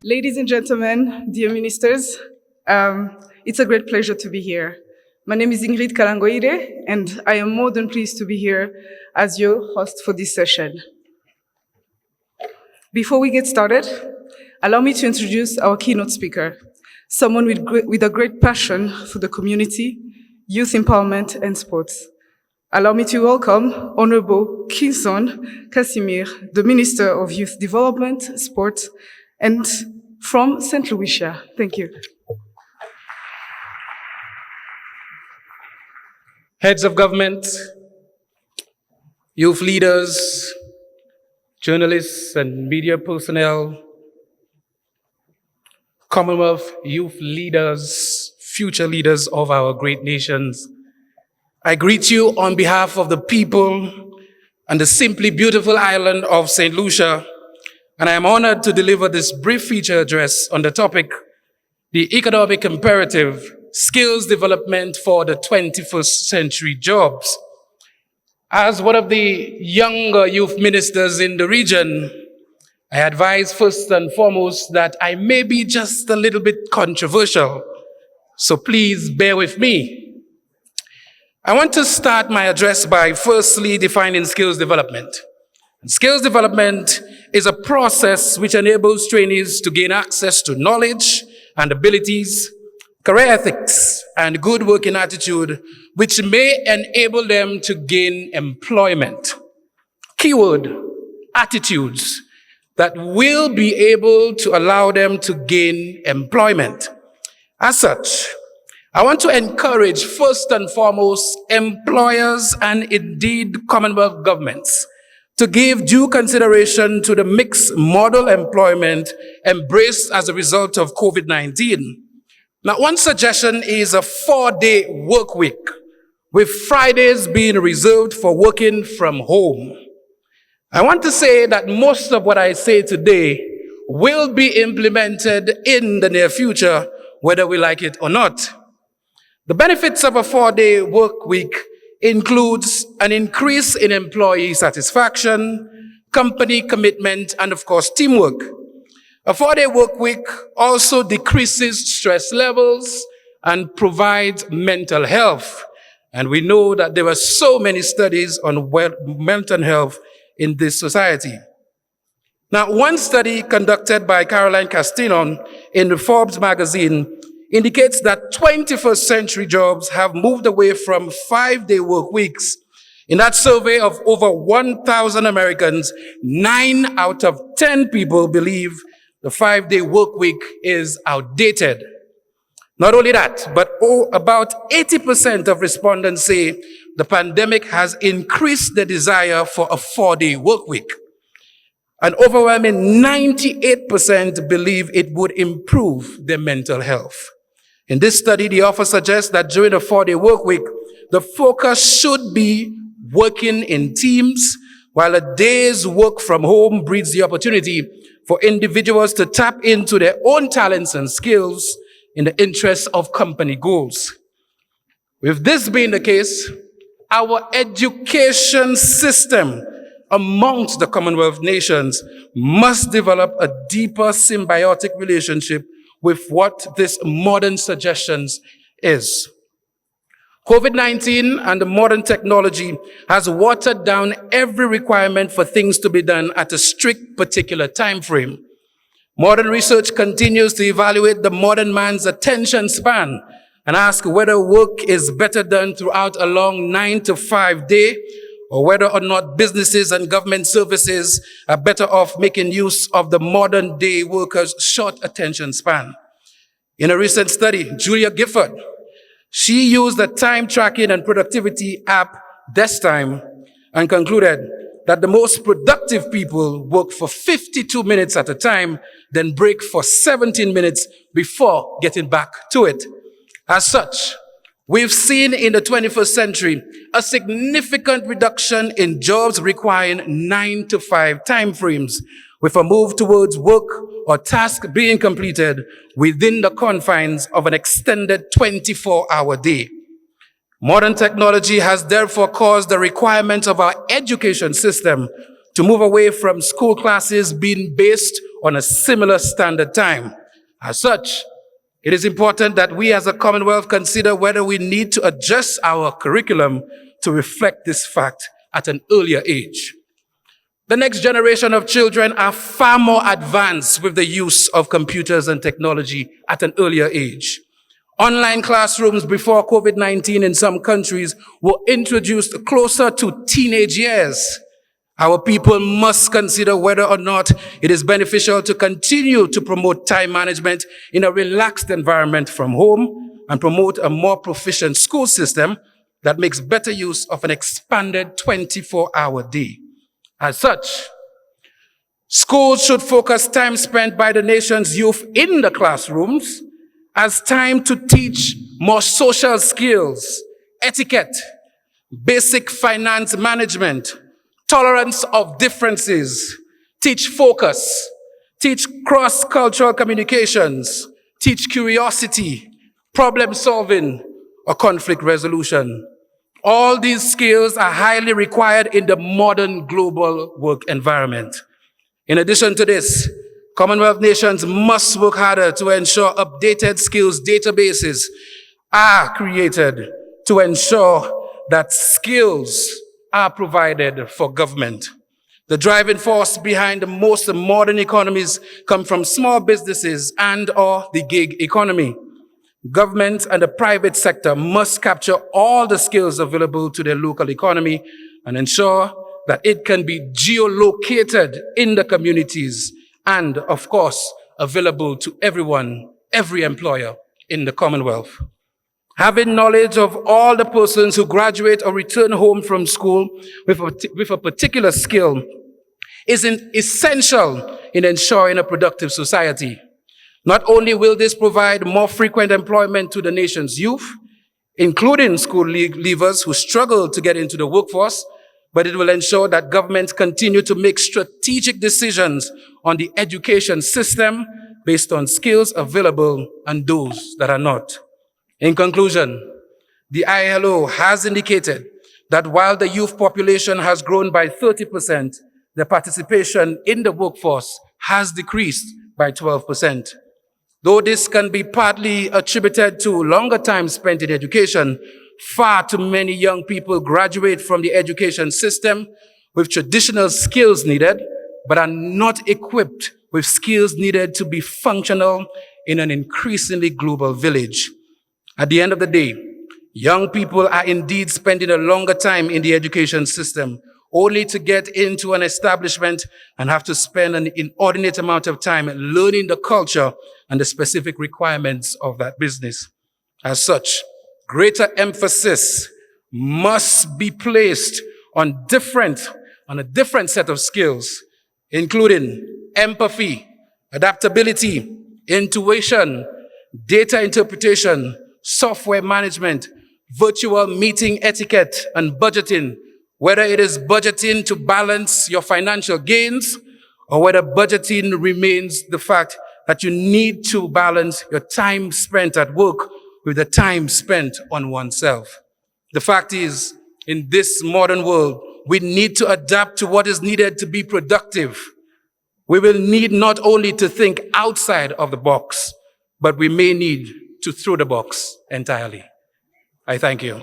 Ladies and gentlemen, dear ministers, it's a great pleasure to be here. My name is Ingrid Kalangoire, and I am more than pleased to be here as your host for this session. Before we get started, allow me to introduce our keynote speaker, someone with a great passion for the community, youth empowerment, and sports. Allow me to welcome Honorable Kenson Casimir, the Minister of Youth Development, Sports, and from St. Lucia. Thank you. Heads of government, youth leaders, journalists and media personnel, Commonwealth youth leaders, future leaders of our great nations, I greet you on behalf of the people and the simply beautiful island of St. Lucia, and I am honored to deliver this brief feature address on the topic, the economic imperative, skills development for the 21st century jobs. As one of the younger youth ministers in the region, I advise first and foremost that I may be just a little bit controversial, so please bear with me. I want to start my address by firstly defining skills development. And skills development is a process which enables trainees to gain access to knowledge and abilities, career ethics, and good working attitude, which may enable them to gain employment. Keyword, attitudes that will be able to allow them to gain employment. As such, I want to encourage first and foremost employers and indeed Commonwealth governments to give due consideration to the mixed model employment embraced as a result of COVID-19. Now, one suggestion is a 4-day work week, with Fridays being reserved for working from home. I want to say that most of what I say today will be implemented in the near future, whether we like it or not. The benefits of a 4-day work week includes an increase in employee satisfaction, company commitment, and of course, teamwork. A 4-day work week also decreases stress levels and provides mental health. And we know that there are so many studies on mental health in this society. Now, one study conducted by Caroline Castillon in the Forbes magazine indicates that 21st century jobs have moved away from 5-day work weeks. In that survey of over 1,000 Americans, 9 out of 10 people believe the 5-day work week is outdated. Not only that, but about 80% of respondents say the pandemic has increased the desire for a 4-day work week. An overwhelming 98% believe it would improve their mental health. In this study, the author suggests that during a 4-day work week, the focus should be working in teams, while a day's work from home breeds the opportunity for individuals to tap into their own talents and skills in the interest of company goals. With this being the case, our education system amongst the Commonwealth nations must develop a deeper symbiotic relationship with what this modern suggestions is. COVID-19 and the modern technology has watered down every requirement for things to be done at a strict particular time frame. Modern research continues to evaluate the modern man's attention span and ask whether work is better done throughout a long 9-to-5 day, or whether or not businesses and government services are better off making use of the modern day workers' short attention span. In a recent study, Julia Gifford, she used the time tracking and productivity app Destime and concluded that the most productive people work for 52 minutes at a time, then break for 17 minutes before getting back to it. As such, we've seen in the 21st century a significant reduction in jobs requiring 9-to-5 time frames, with a move towards work or task being completed within the confines of an extended 24-hour day. Modern technology has therefore caused the requirement of our education system to move away from school classes being based on a similar standard time. As such, it is important that we as a Commonwealth consider whether we need to adjust our curriculum to reflect this fact at an earlier age. The next generation of children are far more advanced with the use of computers and technology at an earlier age. Online classrooms before COVID-19 in some countries were introduced closer to teenage years. Our people must consider whether or not it is beneficial to continue to promote time management in a relaxed environment from home and promote a more proficient school system that makes better use of an expanded 24-hour day. As such, schools should focus time spent by the nation's youth in the classrooms as time to teach more social skills, etiquette, basic finance management, tolerance of differences, teach focus, teach cross-cultural communications, teach curiosity, problem solving, or conflict resolution. All these skills are highly required in the modern global work environment. In addition to this, Commonwealth nations must work harder to ensure updated skills databases are created to ensure that skills are provided for government. The driving force behind the most modern economies come from small businesses and/or the gig economy. Government and the private sector must capture all the skills available to their local economy and ensure that it can be geolocated in the communities and, of course, available to everyone, every employer in the Commonwealth. Having knowledge of all the persons who graduate or return home from school with a particular skill is essential in ensuring a productive society. Not only will this provide more frequent employment to the nation's youth, including school leavers who struggle to get into the workforce, but it will ensure that governments continue to make strategic decisions on the education system based on skills available and those that are not. In conclusion, the ILO has indicated that while the youth population has grown by 30%, the participation in the workforce has decreased by 12%. Though this can be partly attributed to longer time spent in education, far too many young people graduate from the education system with traditional skills needed, but are not equipped with skills needed to be functional in an increasingly global village. At the end of the day, young people are indeed spending a longer time in the education system, only to get into an establishment and have to spend an inordinate amount of time learning the culture and the specific requirements of that business. As such, greater emphasis must be placed on a different set of skills, including empathy, adaptability, intuition, data interpretation, software management, virtual meeting etiquette, and budgeting, whether it is budgeting to balance your financial gains or whether budgeting remains the fact that you need to balance your time spent at work with the time spent on oneself. The fact is, in this modern world, we need to adapt to what is needed to be productive. We will need not only to think outside of the box, but we may need to throw the box entirely. I thank you.